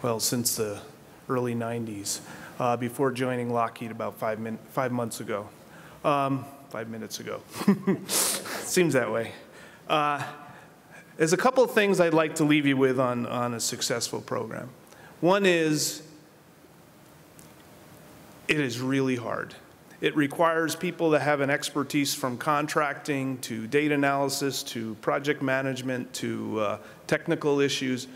well, since the early 90s, before joining Lockheed about 5 months ago. 5 minutes ago. Seems that way. There's a couple of things I'd like to leave you with on a successful program. One is, it is really hard. It requires people to have an expertise from contracting to data analysis to project management to technical issues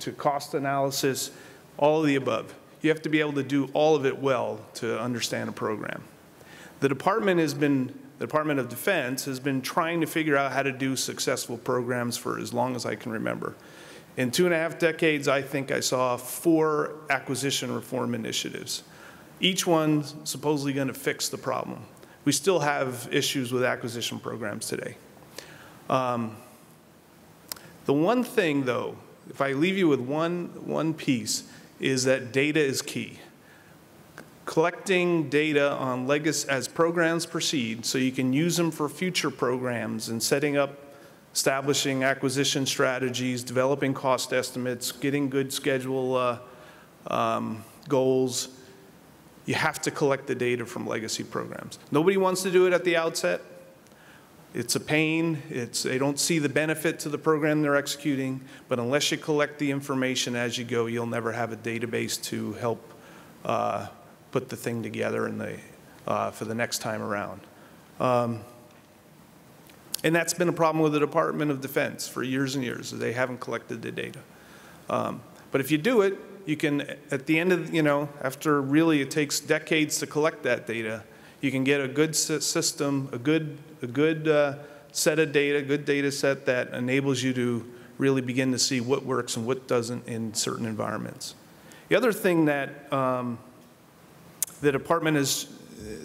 to cost analysis, all of the above. You have to be able to do all of it well to understand a program. The Department of Defense has been trying to figure out how to do successful programs for as long as I can remember. In 2.5 decades, I think I saw 4 acquisition reform initiatives. Each one supposedly going to fix the problem. We still have issues with acquisition programs today. The one thing, though, if I leave you with one piece, is that data is key. Collecting data on legacy as programs proceed so you can use them for future programs and setting up, establishing acquisition strategies, developing cost estimates, getting good schedule goals. You have to collect the data from legacy programs. Nobody wants to do it at the outset. It's a pain. They don't see the benefit to the program they're executing, but unless you collect the information as you go, you'll never have a database to help put the thing together for the next time around. And that's been a problem with the Department of Defense for years and years. They haven't collected the data. But if you do it, you can, at the end of, after really it takes decades to collect that data, you can get a good system, a good set of data, good data set that enables you to really begin to see what works and what doesn't in certain environments. The other thing that the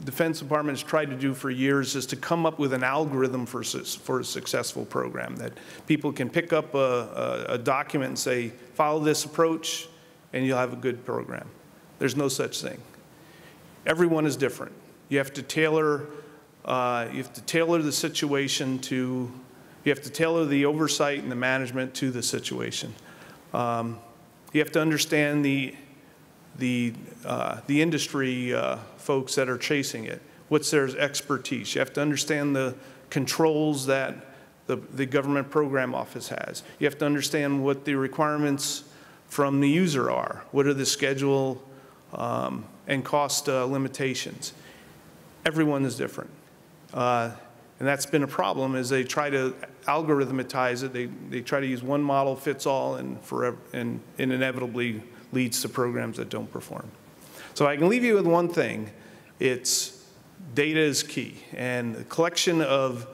Defense Department has tried to do for years is to come up with an algorithm for a successful program, that people can pick up a document and say, follow this approach, and you'll have a good program. There's no such thing. Everyone is different. You have to tailor the situation to, you have to tailor the oversight and the management to the situation. You have to understand the industry folks that are chasing it. What's their expertise? You have to understand the controls that the government program office has. You have to understand what the requirements from the user are. What are the schedule and cost limitations? Everyone is different. And that's been a problem as they try to algorithmatize it. They try to use one model fits all and inevitably leads to programs that don't perform. So I can leave you with one thing. It's data is key. And the collection of,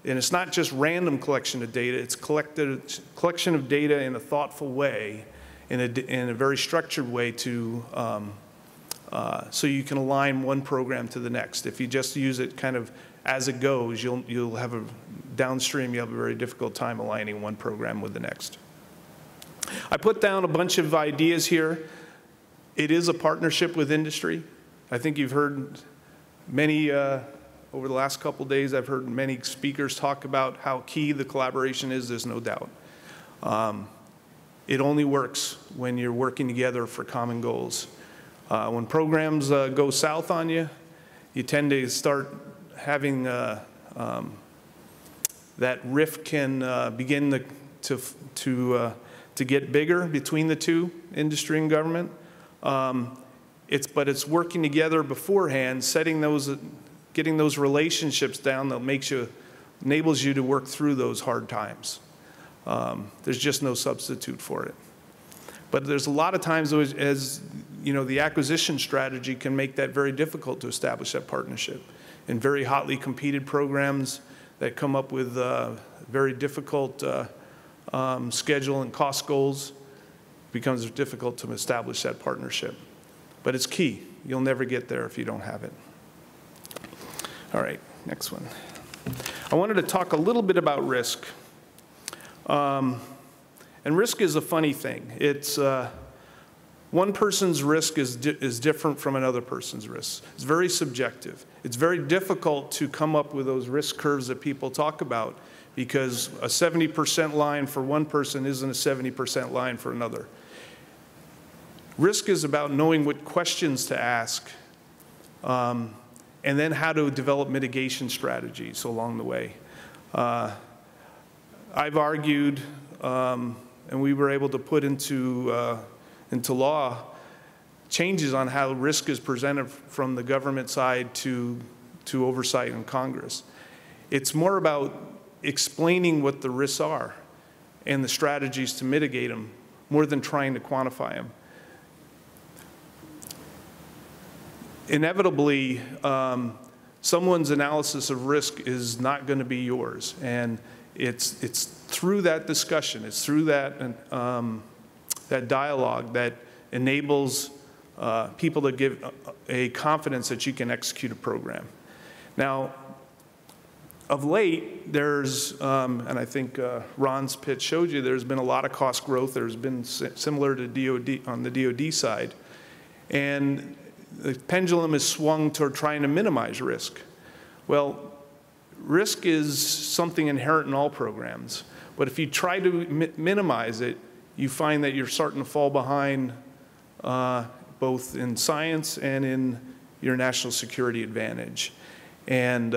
and it's not just random collection of data, it's collection of data in a thoughtful way, in a very structured way to, so you can align one program to the next. If you just use it kind of as it goes, you'll have downstream, you'll have a very difficult time aligning one program with the next. I put down a bunch of ideas here. It is a partnership with industry. I think you've heard many, over the last couple of days, I've heard many speakers talk about how key the collaboration is, there's no doubt. It only works when you're working together for common goals. When programs go south on you, you tend to start having that rift can begin to get bigger between the two, industry and government. But it's working together beforehand, getting those relationships down that enables you to work through those hard times. There's just no substitute for it. But there's a lot of times, as you know, the acquisition strategy can make that very difficult to establish that partnership. In very hotly competed programs that come up with very difficult schedule and cost goals, it becomes difficult to establish that partnership. But it's key. You'll never get there if you don't have it. All right, next one. I wanted to talk a little bit about risk. And risk is a funny thing. It's one person's risk is different from another person's risk. It's very subjective. It's very difficult to come up with those risk curves that people talk about because a 70% line for one person isn't a 70% line for another. Risk is about knowing what questions to ask and then how to develop mitigation strategies along the way. I've argued, and we were able to put into law changes on how risk is presented from the government side to oversight in Congress. It's more about explaining what the risks are and the strategies to mitigate them, more than trying to quantify them. Inevitably, someone's analysis of risk is not going to be yours, and it's through that discussion, it's through that that dialogue that enables people to give a confidence that you can execute a program. Now, of late, there's, and I think Ron's pitch showed you, there's been a lot of cost growth. There's been similar to DOD, on the DOD side. And the pendulum is swung toward trying to minimize risk. Well, risk is something inherent in all programs. But if you try to minimize it, you find that you're starting to fall behind both in science and in your national security advantage. And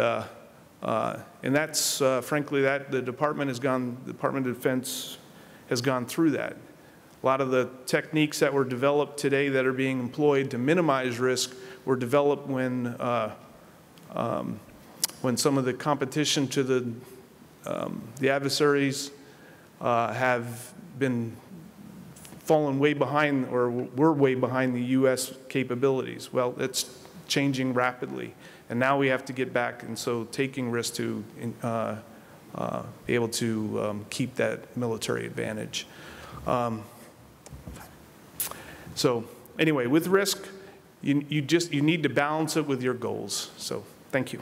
that's, frankly, that the Department of Defense has gone through that. A lot of the techniques that were developed today that are being employed to minimize risk were developed when some of the competition to the adversaries have been fallen way behind, or were way behind the U.S. capabilities. Well, it's changing rapidly. And now we have to get back, and so taking risks to be able to keep that military advantage. So anyway, with risk, you need to balance it with your goals. So thank you.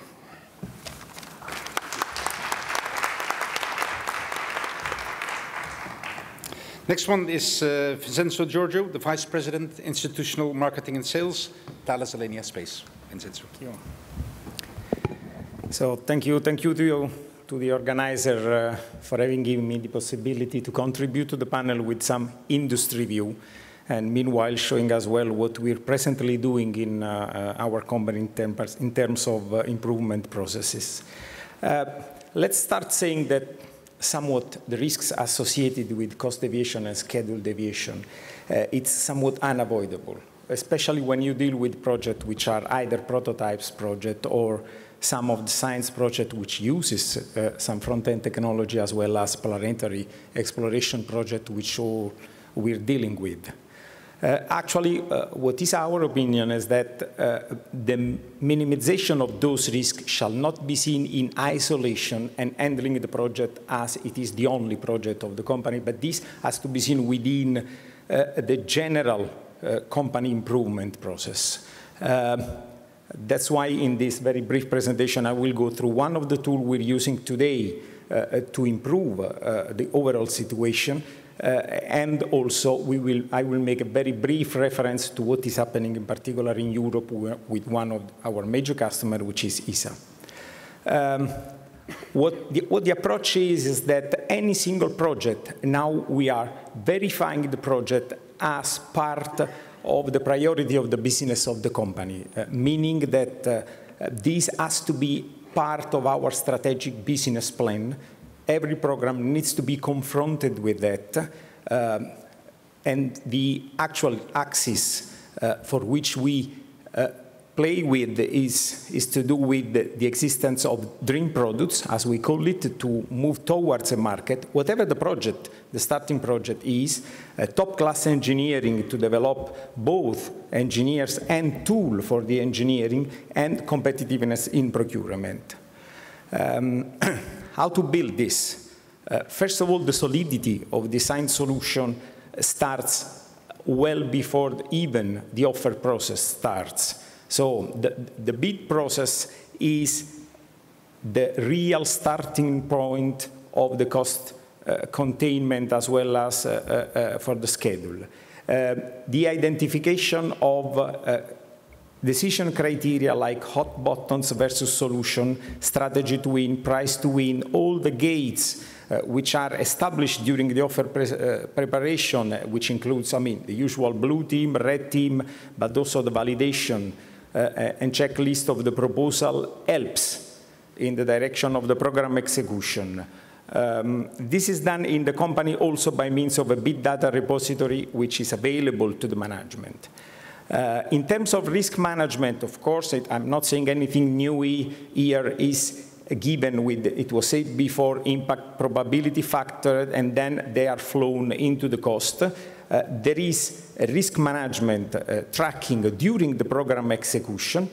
Next one is Vincenzo Giorgio, the Vice President, Institutional Marketing and Sales, Thales Alenia Space. Vincenzo. So thank you to the organizer for having given me the possibility to contribute to the panel with some industry view, and meanwhile showing as well what we're presently doing in our company in terms of improvement processes. Let's start saying that somewhat the risks associated with cost deviation and schedule deviation, it's somewhat unavoidable, especially when you deal with projects which are either prototypes project or some of the science project which uses some front-end technology, as well as planetary exploration project which we're dealing with. Actually, what is our opinion is that the minimization of those risks shall not be seen in isolation and handling the project as it is the only project of the company, but this has to be seen within the general company improvement process. That's why in this very brief presentation, I will go through one of the tools we're using today to improve the overall situation. And also, I will make a very brief reference to what is happening in particular in Europe with one of our major customers, which is ESA. What the approach is that any single project, now we are verifying the project as part of the priority of the business of the company, meaning that this has to be part of our strategic business plan. Every program needs to be confronted with that, and the actual axis for which we play with is to do with the existence of dream products, as we call it, to move towards a market. Whatever the project, the starting project is, top-class engineering to develop both engineers and tool for the engineering, and competitiveness in procurement. How to build this? First of all, the solidity of design solution starts well before even the offer process starts. So the bid process is the real starting point of the cost containment as well as for the schedule. The identification of decision criteria like hot buttons versus solution, strategy to win, price to win, all the gates which are established during the offer preparation, which includes, the usual blue team, red team, but also the validation and checklist of the proposal helps in the direction of the program execution. This is done in the company also by means of a big data repository, which is available to the management. In terms of risk management, of course, I'm not saying anything new here is given with, it was said before, impact probability factor, and then they are flown into the cost. There is a risk management tracking during the program execution,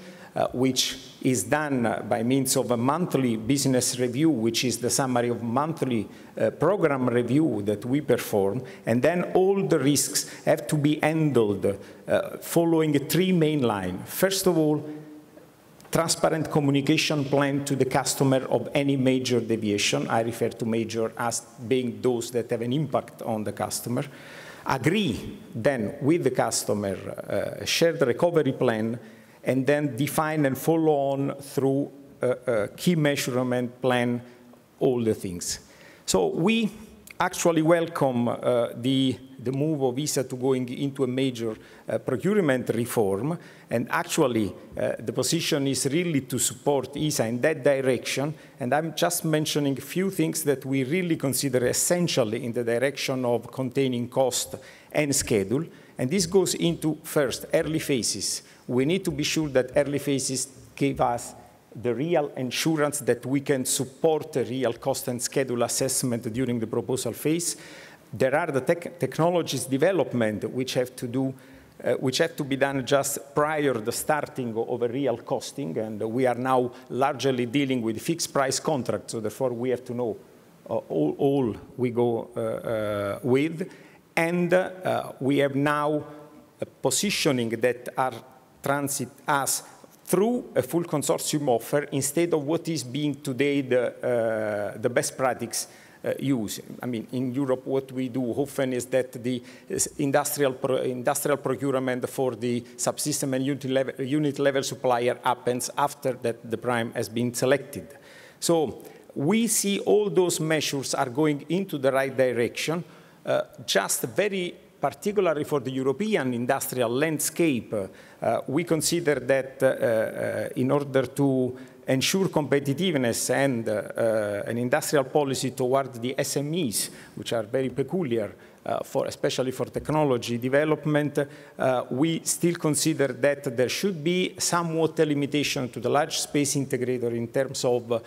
which is done by means of a monthly business review, which is the summary of monthly program review that we perform. And then all the risks have to be handled following 3 main lines. First of all, transparent communication plan to the customer of any major deviation. I refer to major as being those that have an impact on the customer. Agree then with the customer, share the recovery plan, and then define and follow on through a key measurement plan, all the things. So we actually welcome the move of ESA to going into a major procurement reform, and actually the position is really to support ESA in that direction, and I'm just mentioning a few things that we really consider essential in the direction of containing cost and schedule, and this goes into, first, early phases. We need to be sure that early phases give us the real assurance that we can support a real cost and schedule assessment during the proposal phase. There are the technologies development which have to be done just prior to the starting of a real costing, and we are now largely dealing with fixed price contracts, so therefore we have to know all we go with. And we have now a positioning that are transit us through a full consortium offer instead of what is being today the best practice use. I mean, in Europe, what we do often is that the industrial procurement for the subsystem and unit level supplier happens after that the prime has been selected. So we see all those measures are going into the right direction. Just very particularly for the European industrial landscape, we consider that in order to ensure competitiveness and an industrial policy toward the SMEs, which are very peculiar, especially for technology development, we still consider that there should be somewhat a limitation to the large space integrator in terms of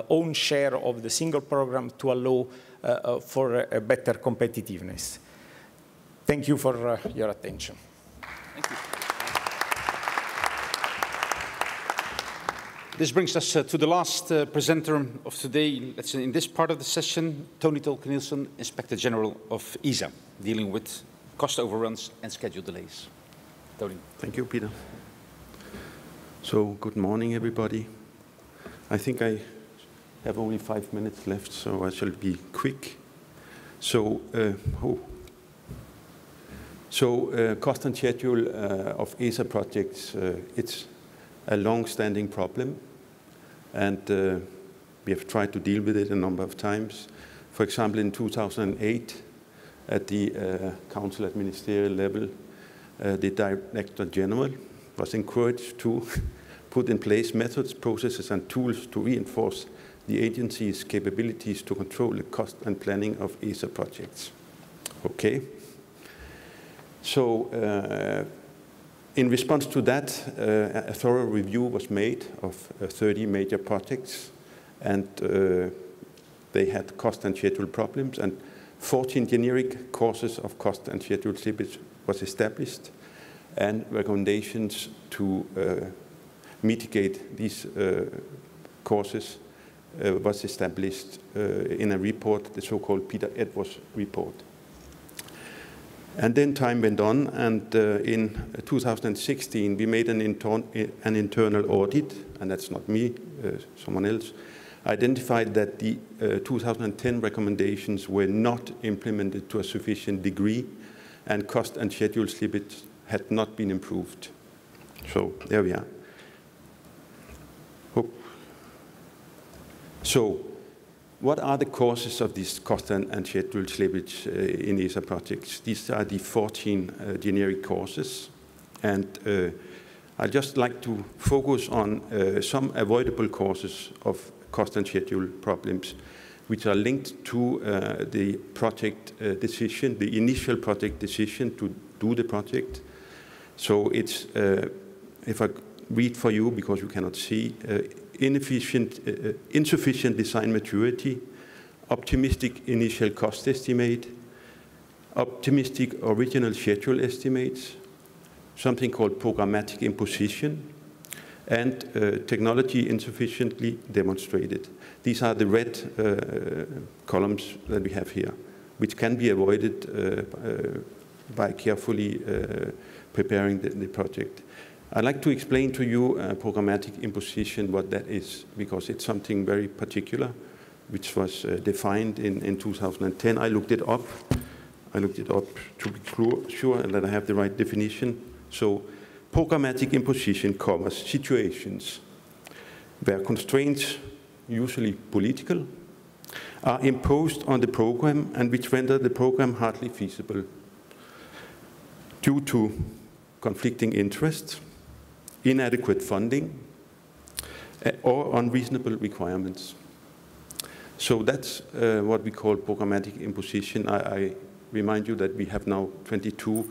own share of the single program to allow for a better competitiveness. Thank you for your attention. Thank you. This brings us to the last presenter of today. Let's say in this part of the session, Tony Tolkien-Nielsen, Inspector General of ESA, dealing with cost overruns and schedule delays. Tony. Thank you, Peter. So, good morning, everybody. I think I have only 5 minutes left, so I shall be quick. So, cost and schedule of ESA projects, it's a long-standing problem, and we have tried to deal with it a number of times. For example, in 2008, at the council at ministerial level, the Director General was encouraged to put in place methods, processes, and tools to reinforce the agency's capabilities to control the cost and planning of ESA projects. Okay. So, in response to that, a thorough review was made of 30 major projects, and they had cost and schedule problems, and 14 generic causes of cost and schedule slippage was established, and recommendations to mitigate these causes was established in a report, the so-called Peter Edwards report. And then time went on, and in 2016 we made an internal audit, and that's not me, someone else, identified that the 2010 recommendations were not implemented to a sufficient degree, and cost and schedule slippage had not been improved. So there we are. So what are the causes of this cost and schedule slippage in ESA projects? These are the 14 generic causes, and I'd just like to focus on some avoidable causes of cost and schedule problems. which are linked to the project decision, the initial project decision to do the project. So it's, if I read for you because you cannot see, insufficient design maturity, optimistic initial cost estimate, optimistic original schedule estimates, something called programmatic imposition, and technology insufficiently demonstrated. These are the red columns that we have here, which can be avoided by carefully preparing the project. I'd like to explain to you programmatic imposition, what that is, because it's something very particular, which was defined in 2010. I looked it up. To be sure that I have the right definition. So programmatic imposition covers situations where constraints, usually political, are imposed on the program and which render the program hardly feasible due to conflicting interests, inadequate funding, or unreasonable requirements. So that's what we call programmatic imposition. I remind you that we have now 22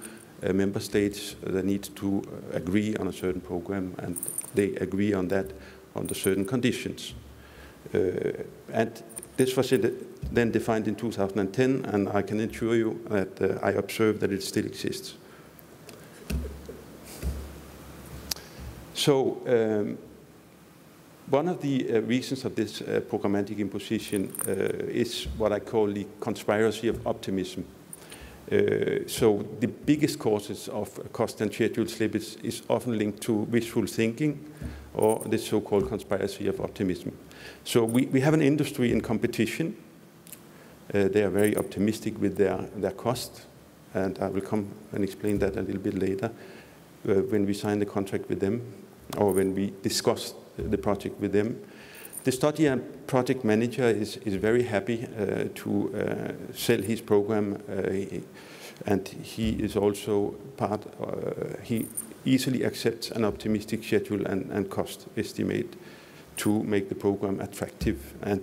member states that need to agree on a certain program, and they agree on that under certain conditions. And this was then defined in 2010, and I can assure you that I observe that it still exists. So one of the reasons of this programmatic imposition is what I call the conspiracy of optimism. So the biggest causes of cost and schedule slippage is often linked to wishful thinking or the so-called conspiracy of optimism. So we have an industry in competition. They are very optimistic with their cost, and I will come and explain that a little bit later when we sign the contract with them or when we discuss the project with them. The study and project manager is very happy to sell his program, and he is also he easily accepts an optimistic schedule and cost estimate to make the program attractive. And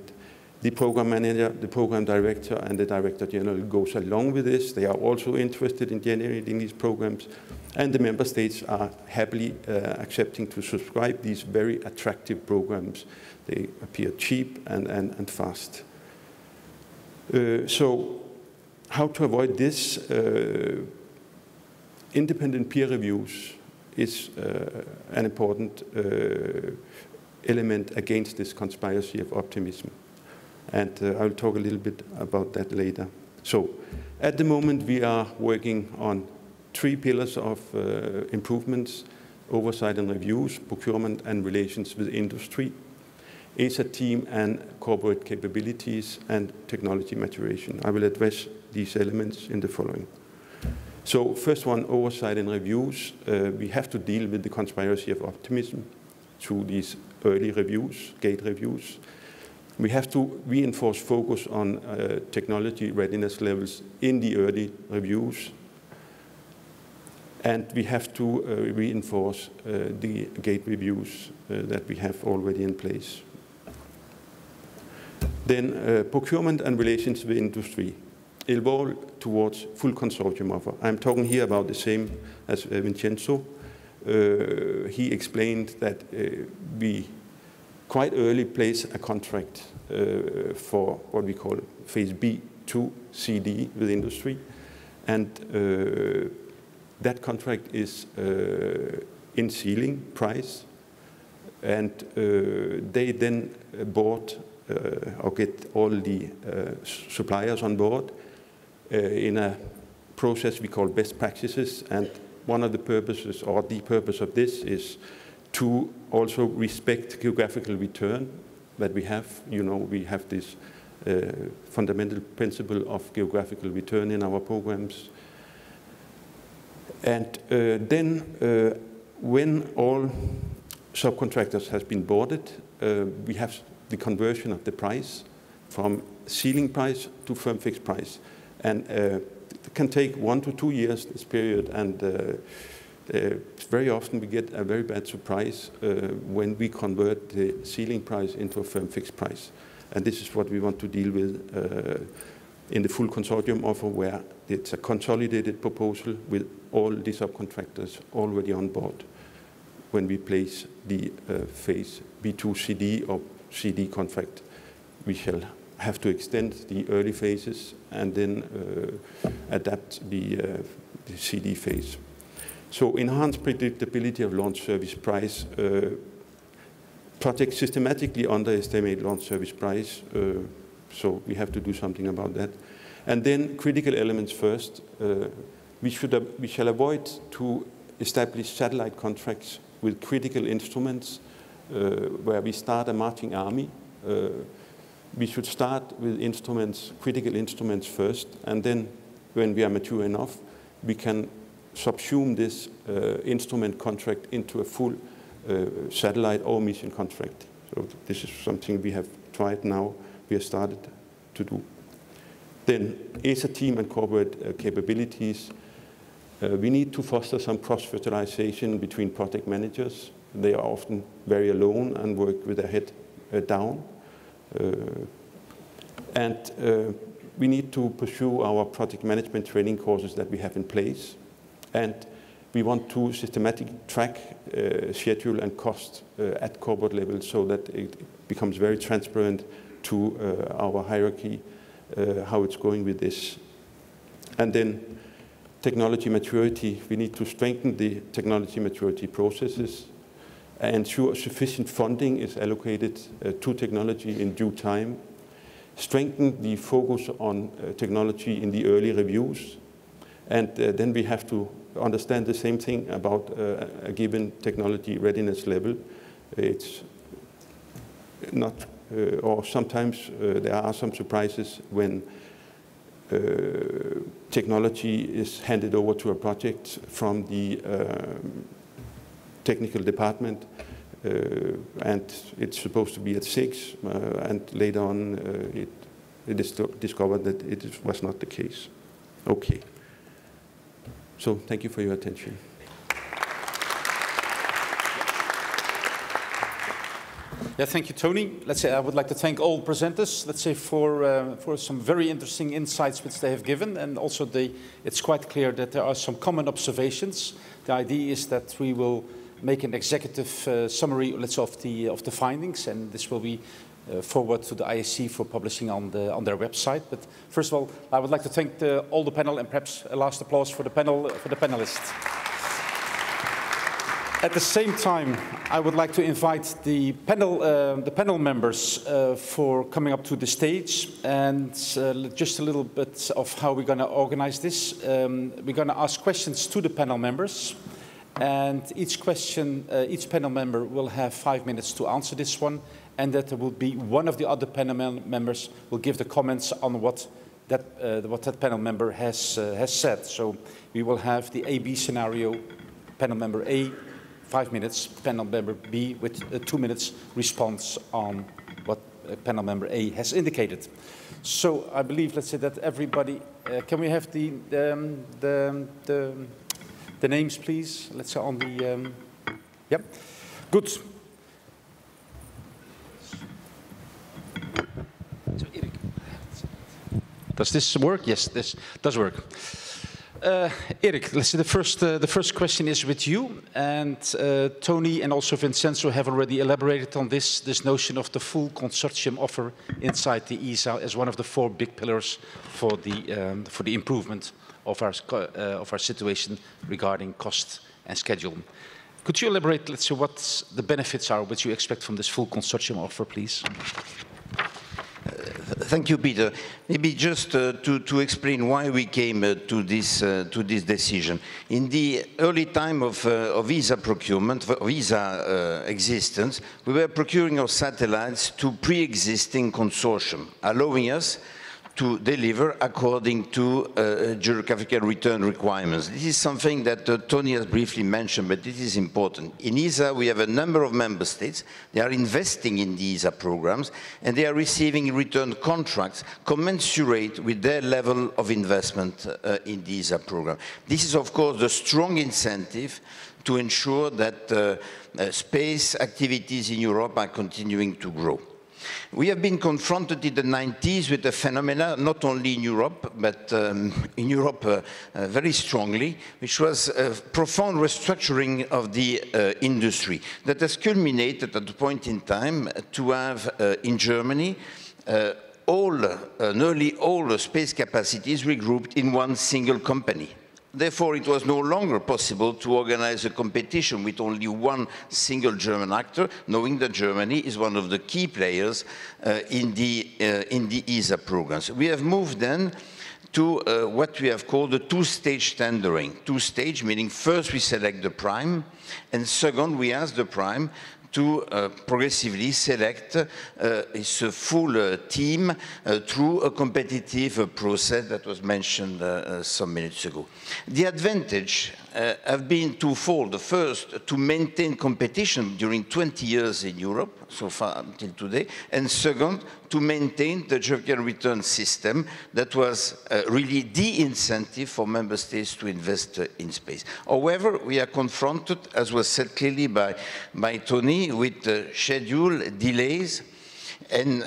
the program manager, the program director, and the director general goes along with this. They are also interested in generating these programs, and the member states are happily accepting to subscribe these very attractive programs. They appear cheap and fast. So how to avoid this? Independent peer reviews is an important element against this conspiracy of optimism. And I'll talk a little bit about that later. So at the moment, we are working on 3 pillars of improvements: oversight and reviews, procurement and relations with industry, ASA team and corporate capabilities, and technology maturation. I will address these elements in the following. So first one, oversight and reviews. We have to deal with the conspiracy of optimism through these early reviews, gate reviews. We have to reinforce focus on technology readiness levels in the early reviews. And we have to reinforce the gate reviews that we have already in place. Then procurement and relations with industry. Evolve towards full consortium offer. I'm talking here about the same as Vincenzo. He explained that we quite early place a contract for what we call phase B2 CD with industry. And that contract is in ceiling price. And they then bought or get all the suppliers on board in a process we call best practices. And one of the purposes, or the purpose of this, is to also respect geographical return that we have. You know, we have this fundamental principle of geographical return in our programs. And then when all subcontractors has been boarded, we have the conversion of the price from ceiling price to firm fixed price. And it can take 1 to 2 years, this period, and very often we get a very bad surprise when we convert the ceiling price into a firm fixed price. And this is what we want to deal with in the full consortium offer, where it's a consolidated proposal with all the subcontractors already on board when we place the phase B2 CD or CD contract. We shall have to extend the early phases and then adapt the CD phase. So enhanced predictability of launch service price. Projects systematically underestimate launch service price, so we have to do something about that. And then critical elements first. We shall avoid to establish satellite contracts with critical instruments where we start a marching army. We should start with instruments, critical instruments first, and then when we are mature enough, we can subsume this instrument contract into a full satellite or mission contract. So this is something we have tried now, we have started to do. Then ESA team and corporate capabilities. We need to foster some cross-fertilization between project managers. They are often very alone and work with their head down. We need to pursue our project management training courses that we have in place. And we want to systematically track schedule and cost at corporate level so that it becomes very transparent to our hierarchy how it's going with this. And then technology maturity. We need to strengthen the technology maturity processes and ensure sufficient funding is allocated to technology in due time. Strengthen the focus on technology in the early reviews. And then we have to understand the same thing about a given technology readiness level. It's not, or sometimes there are some surprises when technology is handed over to a project from the technical department, and it's supposed to be at 6, and later on it is discovered that it was not the case. Okay. So thank you for your attention. Yeah, thank you, Tony. Let's say I would like to thank all presenters. Let's say for some very interesting insights which they have given, and also it's quite clear that there are some common observations. The idea is that we will make an executive summary, let's say, of the findings, and this will be forward to the ISC for publishing on their website. But first of all, I would like to thank all the panel, and perhaps a last applause for the panelists. At the same time, I would like to invite the panel members for coming up to the stage, and just a little bit of how we're going to organize this. We're going to ask questions to the panel members, and each panel member will have 5 minutes to answer this one, and that there will be one of the other panel members will give the comments on what that panel member has said. So we will have the A-B scenario, panel member A, 5 minutes, panel member B with 2 minutes response on what panel member A has indicated. So I believe, let's say that everybody, can we have the names, please? Let's say on the, yep, good. So Erik, does this work? Yes, this does work. Erik, let's say the first question is with you, and Tony and also Vincenzo have already elaborated on this notion of the full consortium offer inside the ESA as one of the 4 big pillars for the improvement of our situation regarding cost and schedule. Could you elaborate, let's say, what the benefits are which you expect from this full consortium offer, please? Thank you, Peter. Maybe just to explain why we came to this decision. In the early time of ESA procurement, of ESA existence, we were procuring our satellites to pre-existing consortium, allowing us to deliver according to geographical return requirements. This is something that Tony has briefly mentioned, but it is important. In ESA, we have a number of member states. They are investing in the ESA programs, and they are receiving return contracts commensurate with their level of investment in the ESA program. This is, of course, the strong incentive to ensure that space activities in Europe are continuing to grow. We have been confronted in the 90s with a phenomena, not only in Europe, but in Europe very strongly, which was a profound restructuring of the industry that has culminated at a point in time to have in Germany nearly all the space capacities regrouped in one single company. Therefore, it was no longer possible to organize a competition with only one single German actor, knowing that Germany is one of the key players in the ESA programs. We have moved then to what we have called the two-stage tendering. Two-stage meaning first we select the prime, and second we ask the prime to progressively select its full team through a competitive process that was mentioned some minutes ago. The advantage have been twofold. The first, to maintain competition during 20 years in Europe, so far until today, and second, to maintain the geographical return system that was really the incentive for member states to invest in space. However, we are confronted, as was said clearly by Tony, with schedule delays and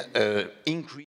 increase